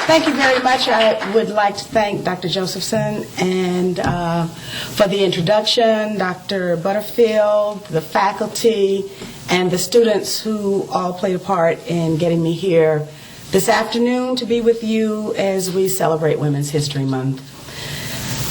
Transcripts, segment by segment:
Thank you very much. I would like to thank Dr. Josephson and for the introduction, Dr. Butterfield, the faculty, and the students who all played a part in getting me here this afternoon to be with you as we celebrate Women's History Month.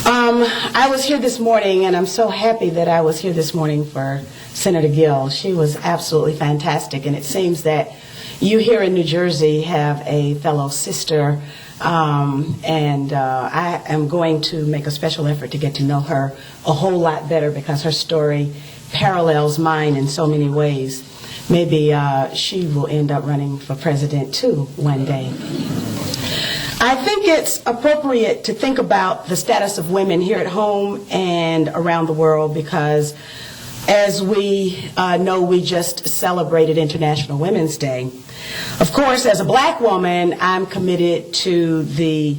I was here this morning, and I'm so happy that I was here this morning for Senator Gill. She was absolutely fantastic, and it seems that you here in New Jersey have a fellow sister, and I am going to make a special effort to get to know her a whole lot better because her story parallels mine in so many ways. Maybe she will end up running for president too one day. I think it's appropriate to think about the status of women here at home and around the world because, as we know, we just celebrated International Women's Day. Of course, as a black woman, I'm committed to the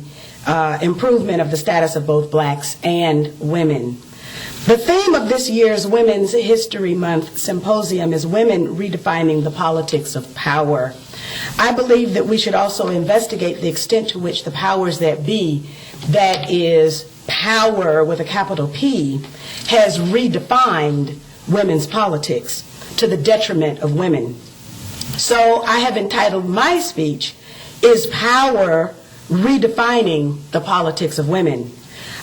improvement of the status of both blacks and women. The theme of this year's Women's History Month Symposium is Women Redefining the Politics of Power. I believe that we should also investigate the extent to which the powers that be, that is power with a capital P, has redefined women's politics to the detriment of women. So I have entitled my speech, Is Power Redefining the Politics of Women?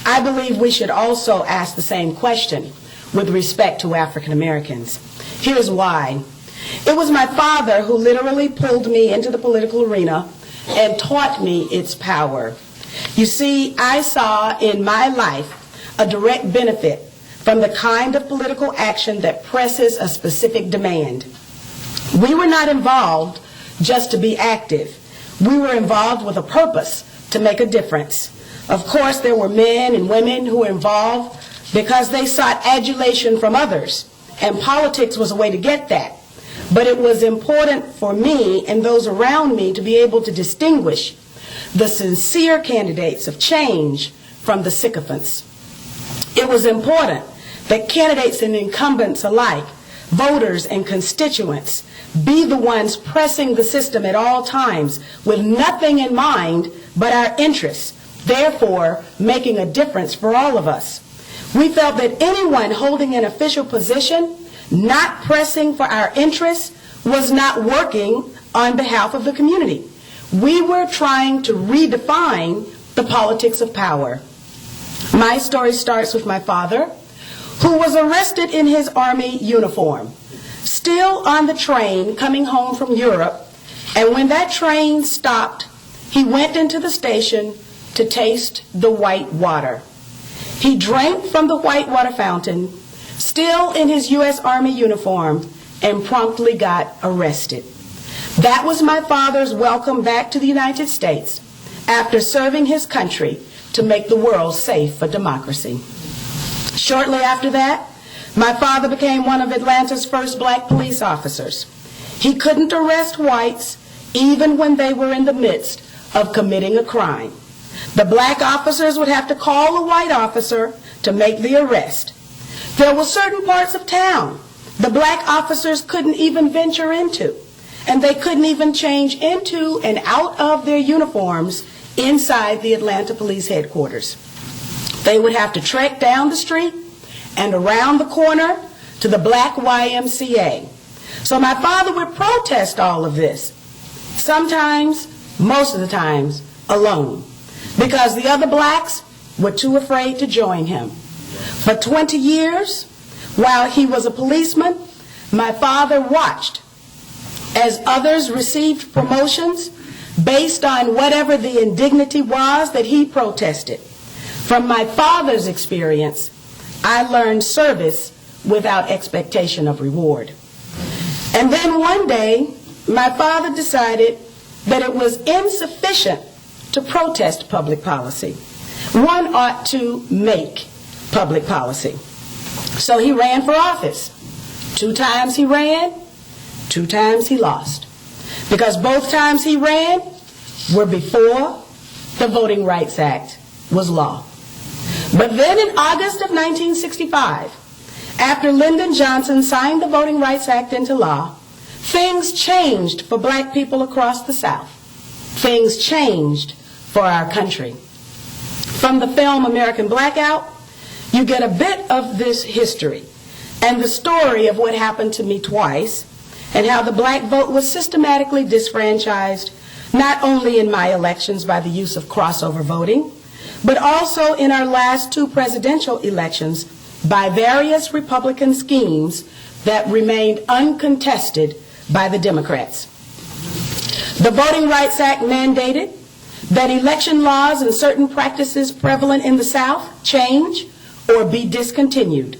I believe we should also ask the same question with respect to African Americans. Here's why. It was my father who literally pulled me into the political arena and taught me its power. You see, I saw in my life a direct benefit from the kind of political action that presses a specific demand. We were not involved just to be active. We were involved with a purpose to make a difference. Of course, there were men and women who were involved because they sought adulation from others, and politics was a way to get that. But it was important for me and those around me to be able to distinguish the sincere candidates of change from the sycophants. It was important that candidates and incumbents alike, voters and constituents, be the ones pressing the system at all times with nothing in mind but our interests, therefore making a difference for all of us. We felt that anyone holding an official position not pressing for our interests was not working on behalf of the community. We were trying to redefine the politics of power. My story starts with my father, who was arrested in his army uniform, still on the train coming home from Europe, and when that train stopped, he went into the station to taste the white water. He drank from the white water fountain, still in his U.S. Army uniform, and promptly got arrested. That was my father's welcome back to the United States after serving his country to make the world safe for democracy. Shortly after that, my father became one of Atlanta's first black police officers. He couldn't arrest whites even when they were in the midst of committing a crime. The black officers would have to call a white officer to make the arrest. There were certain parts of town the black officers couldn't even venture into, and they couldn't even change into and out of their uniforms inside the Atlanta Police Headquarters. They would have to trek down the street and around the corner to the black YMCA. So my father would protest all of this, sometimes, most of the times, alone, because the other blacks were too afraid to join him. For 20 years, while he was a policeman, my father watched as others received promotions based on whatever the indignity was that he protested. From my father's experience, I learned service without expectation of reward. And then one day, my father decided that it was insufficient to protest public policy. One ought to make public policy. So he ran for office. 2 times he ran, 2 times he lost. Because both times he ran were before the Voting Rights Act was law. But then in August of 1965, after Lyndon Johnson signed the Voting Rights Act into law, things changed for black people across the South. Things changed for our country. From the film American Blackout, you get a bit of this history and the story of what happened to me twice and how the black vote was systematically disfranchised, not only in my elections by the use of crossover voting, but also in our last two presidential elections by various Republican schemes that remained uncontested by the Democrats. The Voting Rights Act mandated that election laws and certain practices prevalent in the South change or be discontinued.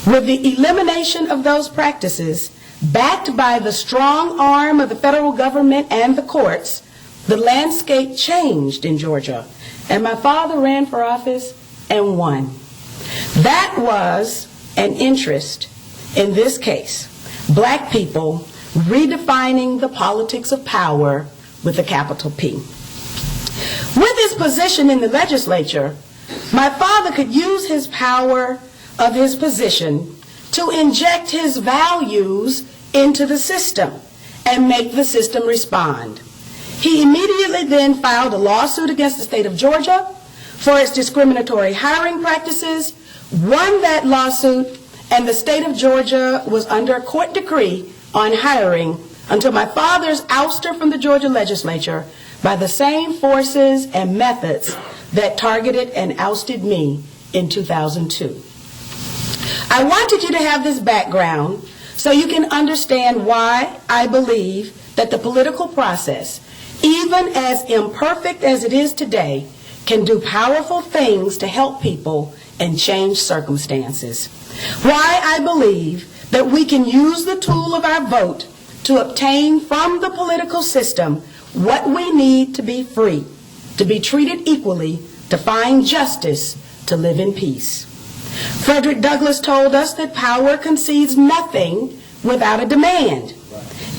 With the elimination of those practices, backed by the strong arm of the federal government and the courts, the landscape changed in Georgia, and my father ran for office and won. That was an interest in this case, black people redefining the politics of power with a capital P. With his position in the legislature, my father could use his power of his position to inject his values into the system and make the system respond. He immediately then filed a lawsuit against the state of Georgia for its discriminatory hiring practices, won that lawsuit, and the state of Georgia was under a court decree on hiring until my father's ouster from the Georgia legislature by the same forces and methods that targeted and ousted me in 2002. I wanted you to have this background so you can understand why I believe that the political process, even as imperfect as it is today, can do powerful things to help people and change circumstances. Why I believe that we can use the tool of our vote to obtain from the political system what we need to be free, to be treated equally, to find justice, to live in peace. Frederick Douglass told us that power concedes nothing without a demand.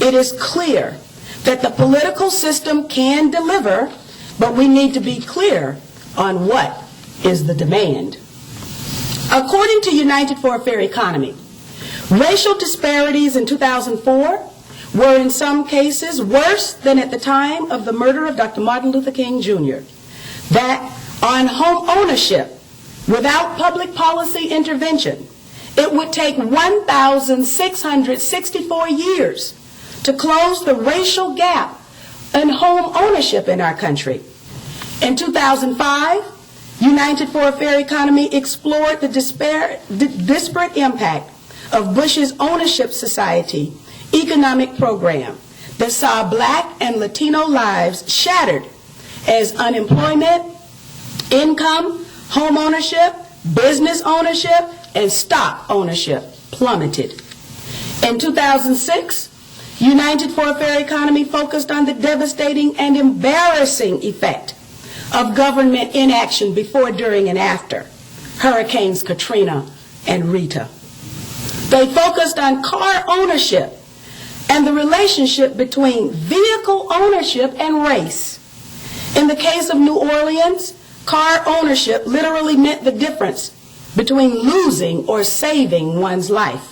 It is clear that the political system can deliver, but we need to be clear on what is the demand. According to United for a Fair Economy, racial disparities in 2004 were in some cases worse than at the time of the murder of Dr. Martin Luther King Jr. That on home ownership, without public policy intervention, it would take 1,664 years to close the racial gap in home ownership in our country. In 2005, United for a Fair Economy explored the disparate impact of Bush's Ownership Society economic program that saw black and Latino lives shattered as unemployment, income, home ownership, business ownership, and stock ownership plummeted. In 2006, United for a Fair Economy focused on the devastating and embarrassing effect of government inaction before, during, and after Hurricanes Katrina and Rita. They focused on car ownership and the relationship between vehicle ownership and race. In the case of New Orleans, car ownership literally meant the difference between losing or saving one's life.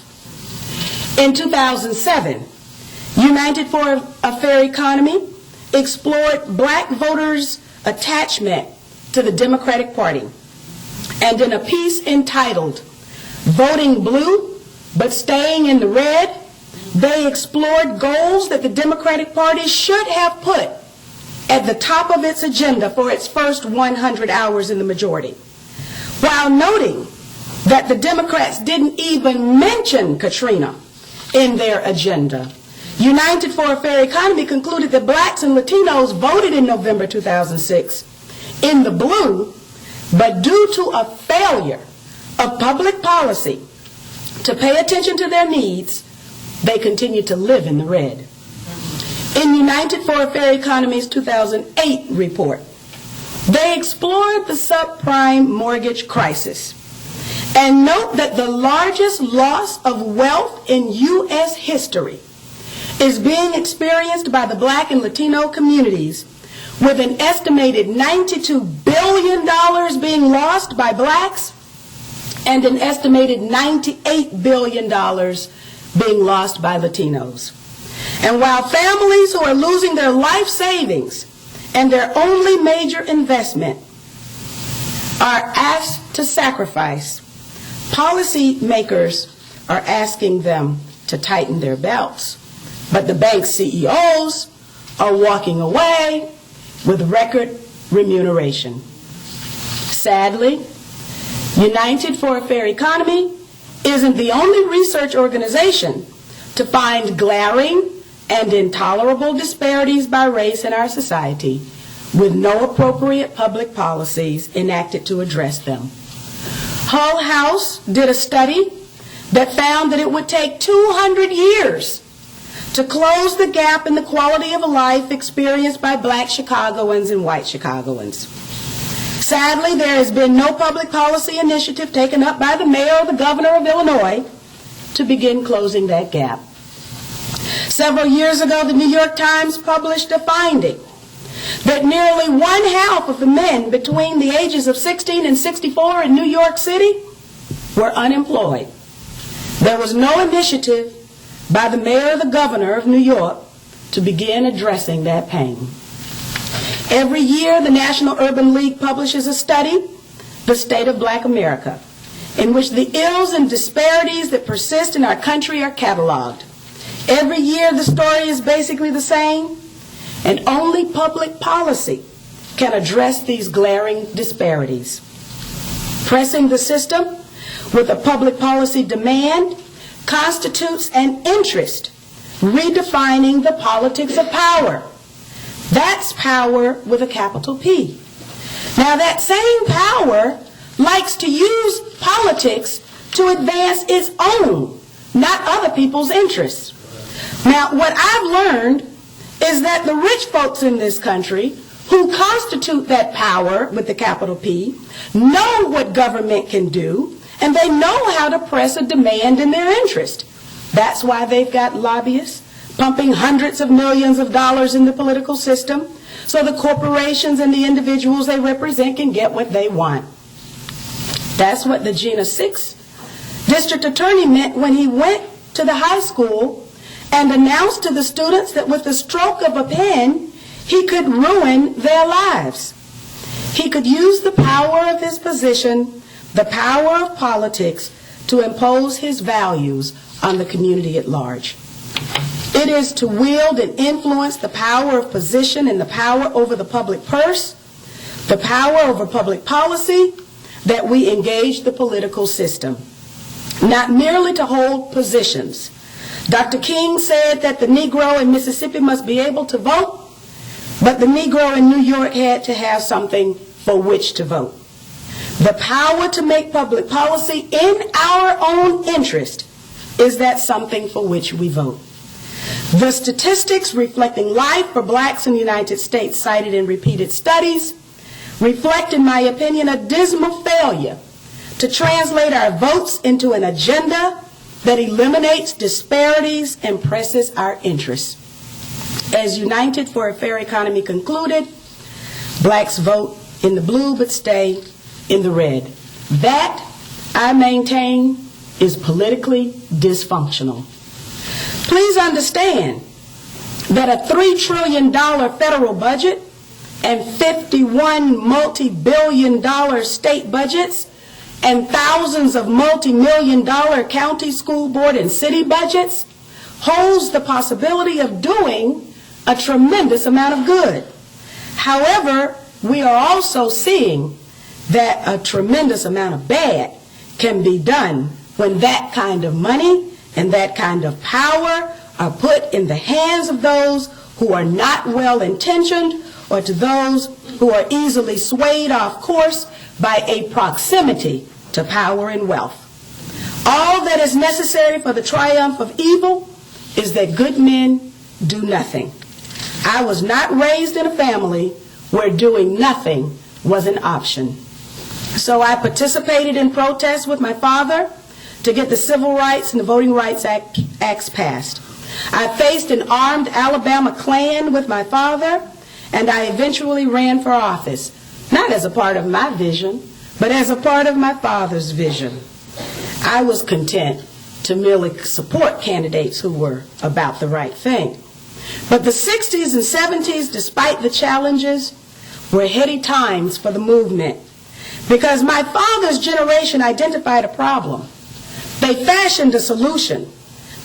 In 2007, United for a Fair Economy explored black voters' attachment to the Democratic Party. And in a piece entitled, "Voting Blue but Staying in the Red," they explored goals that the Democratic Party should have put at the top of its agenda for its first 100 hours in the majority, while noting that the Democrats didn't even mention Katrina in their agenda. United for a Fair Economy concluded that blacks and Latinos voted in November 2006 in the blue, but due to a failure of public policy to pay attention to their needs, they continue to live in the red. In United for a Fair Economy's 2008 report, they explored the subprime mortgage crisis and note that the largest loss of wealth in U.S. history is being experienced by the black and Latino communities, with an estimated $92 billion being lost by blacks and an estimated $98 billion being lost by Latinos. And while families who are losing their life savings and their only major investment are asked to sacrifice, policymakers are asking them to tighten their belts. But the bank CEOs are walking away with record remuneration. Sadly, United for a Fair Economy isn't the only research organization to find glaring and intolerable disparities by race in our society, with no appropriate public policies enacted to address them. Hull House did a study that found that it would take 200 years to close the gap in the quality of life experienced by black Chicagoans and white Chicagoans. Sadly, there has been no public policy initiative taken up by the mayor or the governor of Illinois to begin closing that gap. Several years ago, the New York Times published a finding that nearly 1/2 of the men between the ages of 16 and 64 in New York City were unemployed. There was no initiative by the mayor or the governor of New York to begin addressing that pain. Every year, the National Urban League publishes a study, The State of Black America, in which the ills and disparities that persist in our country are cataloged. Every year, the story is basically the same, and only public policy can address these glaring disparities. Pressing the system with a public policy demand constitutes an interest, redefining the politics of power. That's power with a capital P. Now, that same power likes to use politics to advance its own, not other people's interests. Now, what I've learned is that the rich folks in this country who constitute that power with the capital P know what government can do, and they know how to press a demand in their interest. That's why they've got lobbyists pumping hundreds of millions of dollars in the political system so the corporations and the individuals they represent can get what they want. That's what the Jena 6 district attorney meant when he went to the high school and announced to the students that with the stroke of a pen, he could ruin their lives. He could use the power of his position, the power of politics, to impose his values on the community at large. It is to wield and influence the power of position and the power over the public purse, the power over public policy, that we engage the political system, not merely to hold positions. Dr. King said that the Negro in Mississippi must be able to vote, but the Negro in New York had to have something for which to vote. The power to make public policy in our own interest is that something for which we vote. The statistics reflecting life for blacks in the United States cited in repeated studies reflect, in my opinion, a dismal failure to translate our votes into an agenda that eliminates disparities and presses our interests. As United for a Fair Economy concluded, blacks vote in the blue but stay in the red. That, I maintain, is politically dysfunctional. Please understand that a $3 trillion federal budget and 51 multi-billion-dollar state budgets and thousands of multi-million-dollar county, school board, and city budgets holds the possibility of doing a tremendous amount of good. However, we are also seeing that a tremendous amount of bad can be done when that kind of money and that kind of power are put in the hands of those who are not well-intentioned or to those who are easily swayed off course by a proximity to power and wealth. All that is necessary for the triumph of evil is that good men do nothing. I was not raised in a family where doing nothing was an option. So I participated in protests with my father to get the Civil Rights and the Voting Rights Acts passed. I faced an armed Alabama Klan with my father, and I eventually ran for office, not as a part of my vision, but as a part of my father's vision. I was content to merely support candidates who were about the right thing. But the 60s and 70s, despite the challenges, were heady times for the movement, because my father's generation identified a problem. They fashioned a solution.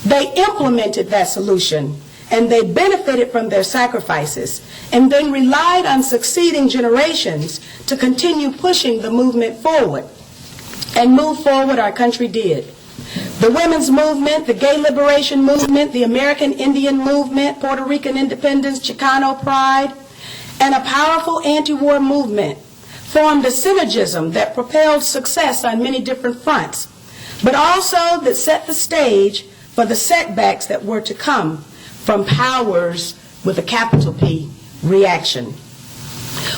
They implemented that solution, and they benefited from their sacrifices, and then relied on succeeding generations to continue pushing the movement forward. And move forward our country did. The women's movement, the gay liberation movement, the American Indian movement, Puerto Rican independence, Chicano pride, and a powerful anti-war movement formed a synergism that propelled success on many different fronts, but also that set the stage for the setbacks that were to come from powers with a capital P reaction.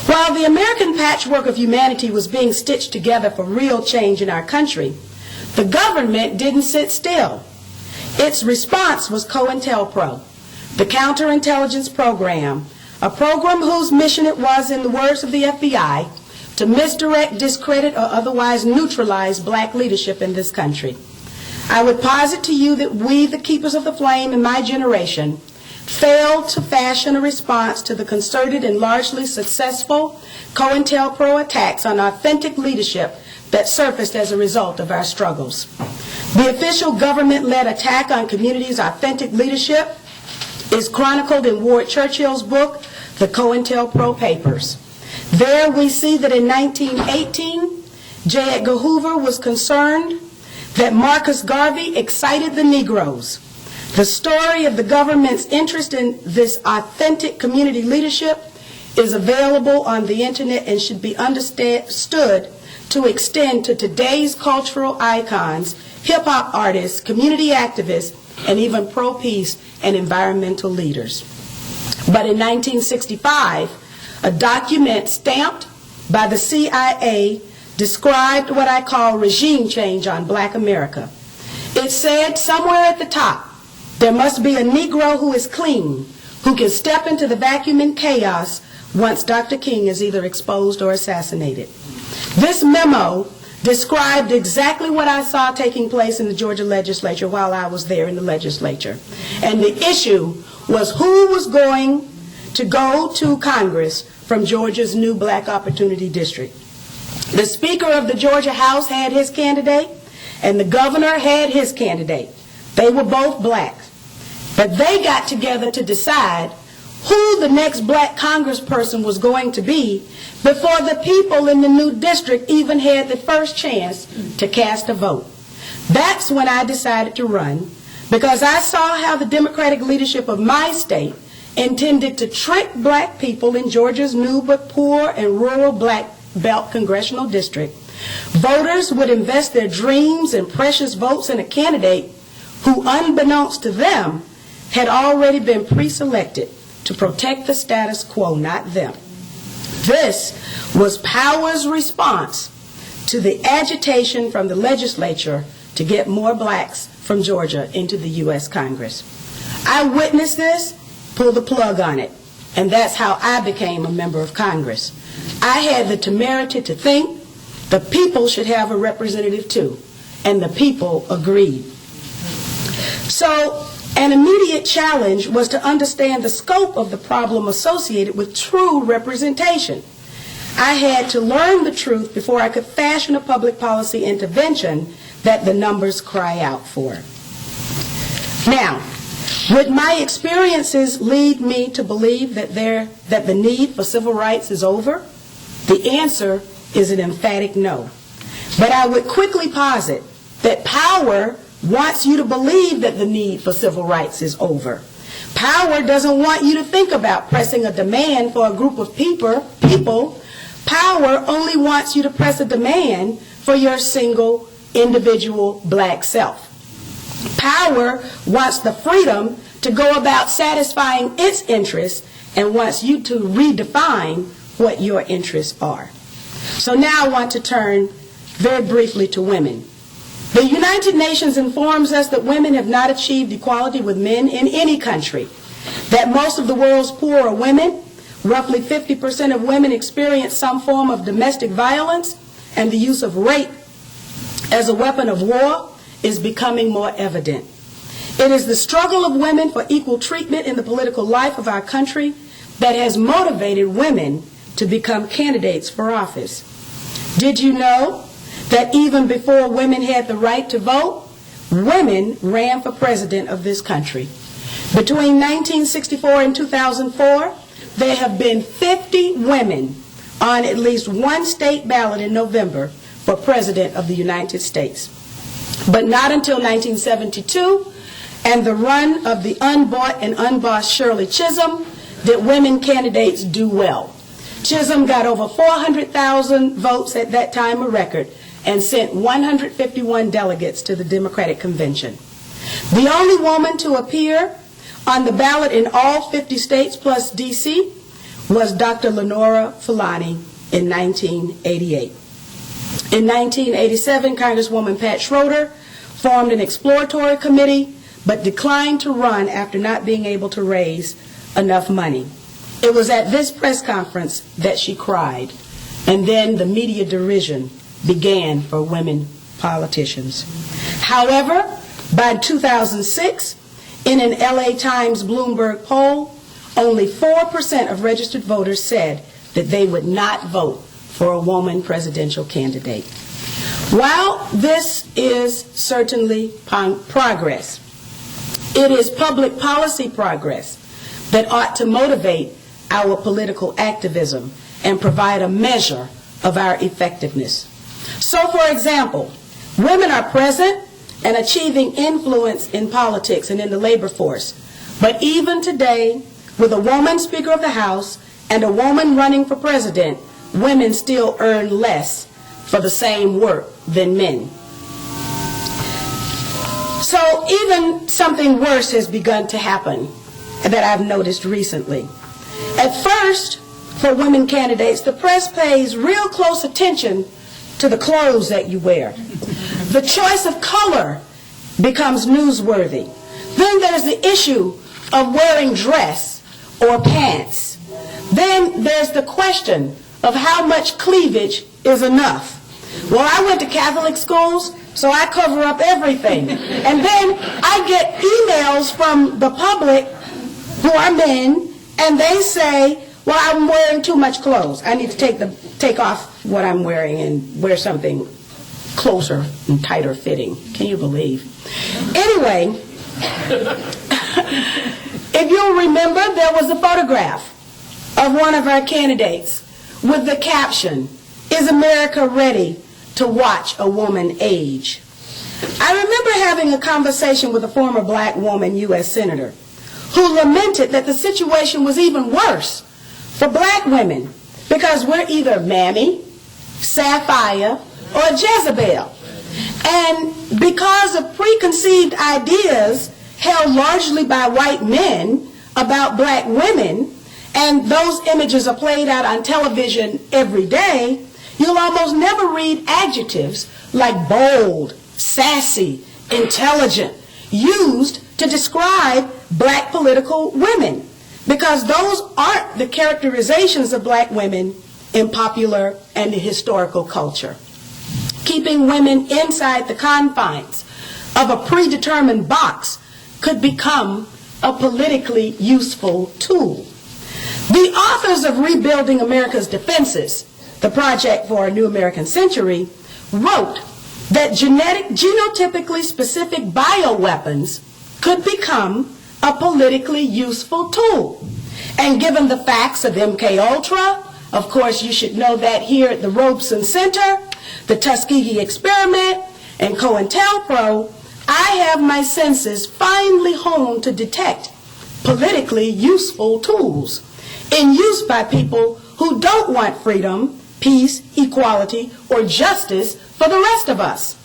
While the American patchwork of humanity was being stitched together for real change in our country, the government didn't sit still. Its response was COINTELPRO, the counterintelligence program, a program whose mission it was, in the words of the FBI, to misdirect, discredit, or otherwise neutralize black leadership in this country. I would posit to you that we, the keepers of the flame in my generation, failed to fashion a response to the concerted and largely successful COINTELPRO attacks on authentic leadership that surfaced as a result of our struggles. The official government-led attack on communities' authentic leadership is chronicled in Ward Churchill's book, The COINTELPRO Papers. There we see that in 1918, J. Edgar Hoover was concerned that Marcus Garvey excited the Negroes. The story of the government's interest in this authentic community leadership is available on the internet and should be understood to extend to today's cultural icons, hip-hop artists, community activists, and even pro-peace and environmental leaders. But in 1965, a document stamped by the CIA described what I call regime change on black America. It said somewhere at the top, there must be a Negro who is clean, who can step into the vacuum and chaos once Dr. King is either exposed or assassinated. This memo described exactly what I saw taking place in the Georgia legislature while I was there in the legislature. And the issue was who was going to go to Congress from Georgia's new Black Opportunity District. The Speaker of the Georgia House had his candidate, and the governor had his candidate. They were both black. But they got together to decide who the next black congressperson was going to be before the people in the new district even had the first chance to cast a vote. That's when I decided to run, because I saw how the Democratic leadership of my state intended to trick black people in Georgia's new but poor and rural black belt congressional district. Voters would invest their dreams and precious votes in a candidate who, unbeknownst to them, had already been pre-selected to protect the status quo, not them. This was power's response to the agitation from the legislature to get more blacks from Georgia into the U.S. Congress. I witnessed this, pulled the plug on it, and that's how I became a member of Congress. I had the temerity to think the people should have a representative too, and the people agreed. So an immediate challenge was to understand the scope of the problem associated with true representation. I had to learn the truth before I could fashion a public policy intervention that the numbers cry out for. Now, would my experiences lead me to believe that the need for civil rights is over? The answer is an emphatic no. But I would quickly posit that power wants you to believe that the need for civil rights is over. Power doesn't want you to think about pressing a demand for a group of people. Power only wants you to press a demand for your single individual black self. Power wants the freedom to go about satisfying its interests and wants you to redefine what your interests are. So now I want to turn very briefly to women. The United Nations informs us that women have not achieved equality with men in any country, that most of the world's poor are women, roughly 50% of women experience some form of domestic violence, and the use of rape as a weapon of war is becoming more evident. It is the struggle of women for equal treatment in the political life of our country that has motivated women to become candidates for office. Did you know that even before women had the right to vote, women ran for president of this country? Between 1964 and 2004, there have been 50 women on at least one state ballot in November for president of the United States. But not until 1972 and the run of the unbought and unbossed Shirley Chisholm did women candidates do well. Chisholm got over 400,000 votes at that time, a record, and sent 151 delegates to the Democratic Convention. The only woman to appear on the ballot in all 50 states plus D.C. was Dr. Lenora Fulani in 1988. In 1987, Congresswoman Pat Schroeder formed an exploratory committee but declined to run after not being able to raise enough money. It was at this press conference that she cried, and then the media derision began for women politicians. However, by 2006, in an LA Times Bloomberg poll, only 4% of registered voters said that they would not vote for a woman presidential candidate. While this is certainly progress, it is public policy progress that ought to motivate our political activism and provide a measure of our effectiveness. So, for example, women are present and achieving influence in politics and in the labor force. But even today, with a woman Speaker of the House and a woman running for president, women still earn less for the same work than men. So even something worse has begun to happen that I've noticed recently. At first, for women candidates, the press pays real close attention to the clothes that you wear. The choice of color becomes newsworthy. Then there's the issue of wearing dress or pants. Then there's the question of how much cleavage is enough. Well, I went to Catholic schools, so I cover up everything. And then I get emails from the public who are men, and they say, well, I'm wearing too much clothes. I need to take off what I'm wearing and wear something closer and tighter fitting. Can you believe? Anyway, if you'll remember, there was a photograph of one of our candidates with the caption, "Is America ready to watch a woman age?" I remember having a conversation with a former black woman U.S. Senator who lamented that the situation was even worse for black women because we're either Mammy, Sapphire, or Jezebel. And because of preconceived ideas held largely by white men about black women, and those images are played out on television every day, you'll almost never read adjectives like bold, sassy, intelligent, used to describe black political women, because those aren't the characterizations of black women in popular and historical culture. Keeping women inside the confines of a predetermined box could become a politically useful tool. The authors of Rebuilding America's Defenses, the Project for a New American Century, wrote that genotypically specific bioweapons could become a politically useful tool. And given the facts of MKUltra, of course you should know that here at the Robeson Center, the Tuskegee Experiment, and COINTELPRO, I have my senses finely honed to detect politically useful tools in use by people who don't want freedom, peace, equality, or justice for the rest of us.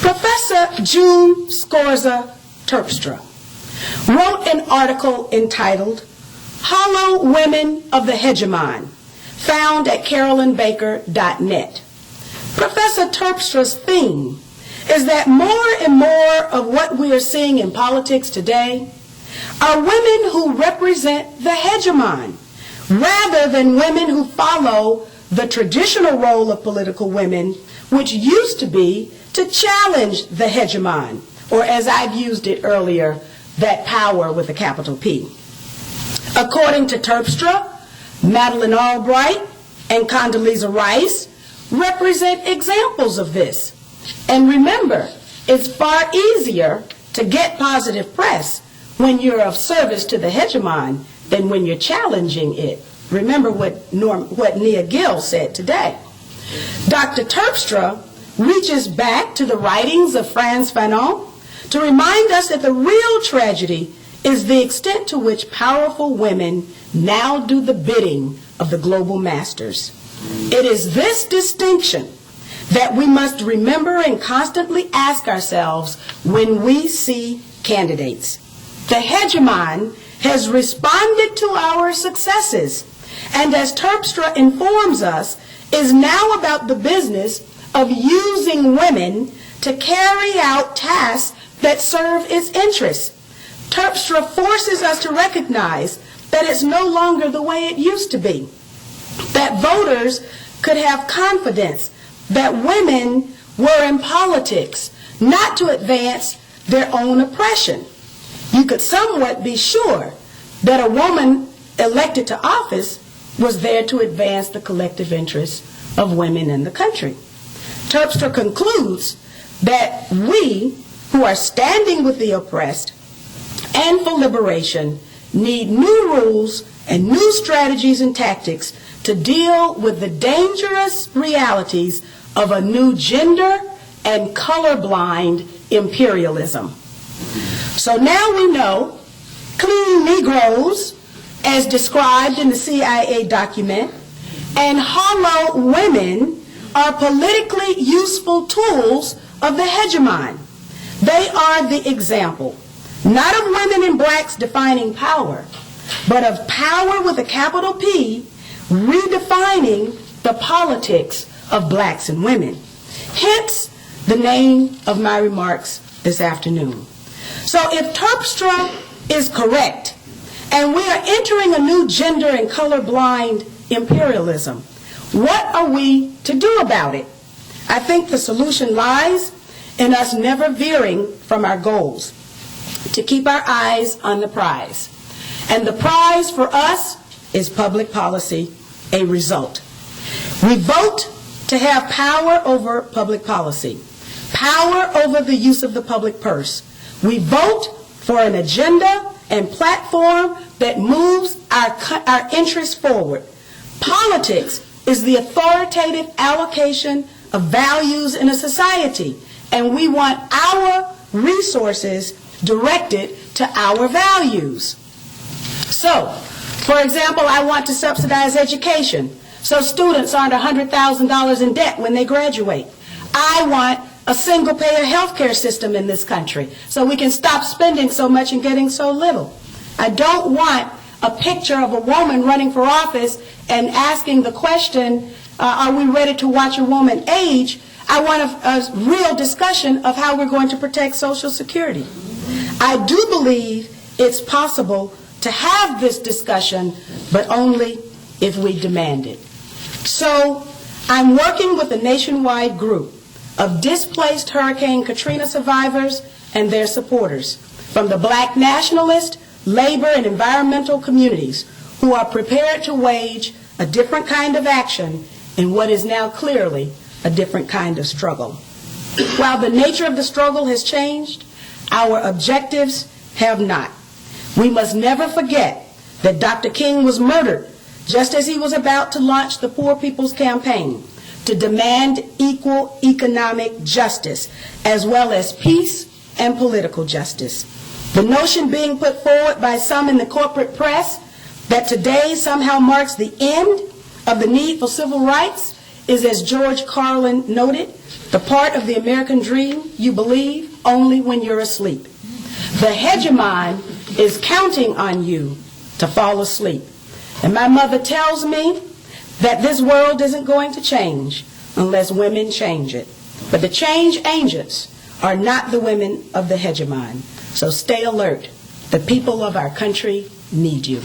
Professor June Scorza Terpstra wrote an article entitled "Hollow Women of the Hegemon," found at carolynbaker.net. Professor Terpstra's theme is that more and more of what we are seeing in politics today are women who represent the hegemon, rather than women who follow the traditional role of political women, which used to be to challenge the hegemon or as I've used it earlier, that power with a capital P. According to Terpstra, Madeleine Albright and Condoleezza Rice represent examples of this. And remember, it's far easier to get positive press when you're of service to the hegemon than when you're challenging it. Remember what Nia Gill said today. Dr. Terpstra reaches back to the writings of Frantz Fanon to remind us that the real tragedy is the extent to which powerful women now do the bidding of the global masters. It is this distinction that we must remember and constantly ask ourselves when we see candidates. The hegemon has responded to our successes, and as Terpstra informs us, is now about the business of using women to carry out tasks that serve its interests. Terpstra forces us to recognize that it's no longer the way it used to be, that voters could have confidence that women were in politics not to advance their own oppression. You could somewhat be sure that a woman elected to office was there to advance the collective interests of women in the country. Terpstra concludes that we, who are standing with the oppressed and for liberation, need new rules and new strategies and tactics to deal with the dangerous realities of a new gender and colorblind imperialism. So now we know clean Negroes, as described in the CIA document, and hollow women are politically useful tools of the hegemon. They are the example, not of women and blacks defining power, but of power with a capital P, redefining the politics of blacks and women. Hence, the name of my remarks this afternoon. So if Terpstra is correct, and we are entering a new gender and colorblind imperialism, what are we to do about it? I think the solution lies in us never veering from our goals, to keep our eyes on the prize. And the prize for us is public policy, a result. We vote to have power over public policy, power over the use of the public purse. We vote for an agenda and platform that moves our interests forward. Politics is the authoritative allocation of values in a society, and we want our resources directed to our values. So, for example, I want to subsidize education so students aren't $100,000 in debt when they graduate. I want a single-payer healthcare system in this country so we can stop spending so much and getting so little. I don't want a picture of a woman running for office and asking the question, are we ready to watch a woman age? I want a real discussion of how we're going to protect Social Security. I do believe it's possible to have this discussion, but only if we demand it. So I'm working with a nationwide group of displaced Hurricane Katrina survivors and their supporters from the Black nationalist, labor, and environmental communities who are prepared to wage a different kind of action in what is now clearly a different kind of struggle. While the nature of the struggle has changed, our objectives have not. We must never forget that Dr. King was murdered just as he was about to launch the Poor People's Campaign to demand equal economic justice, as well as peace and political justice. The notion being put forward by some in the corporate press that today somehow marks the end of the need for civil rights is, as George Carlin noted, the part of the American dream you believe only when you're asleep. The hegemon is counting on you to fall asleep. And my mother tells me that this world isn't going to change unless women change it. But the change agents are not the women of the hegemon. So stay alert. The people of our country need you.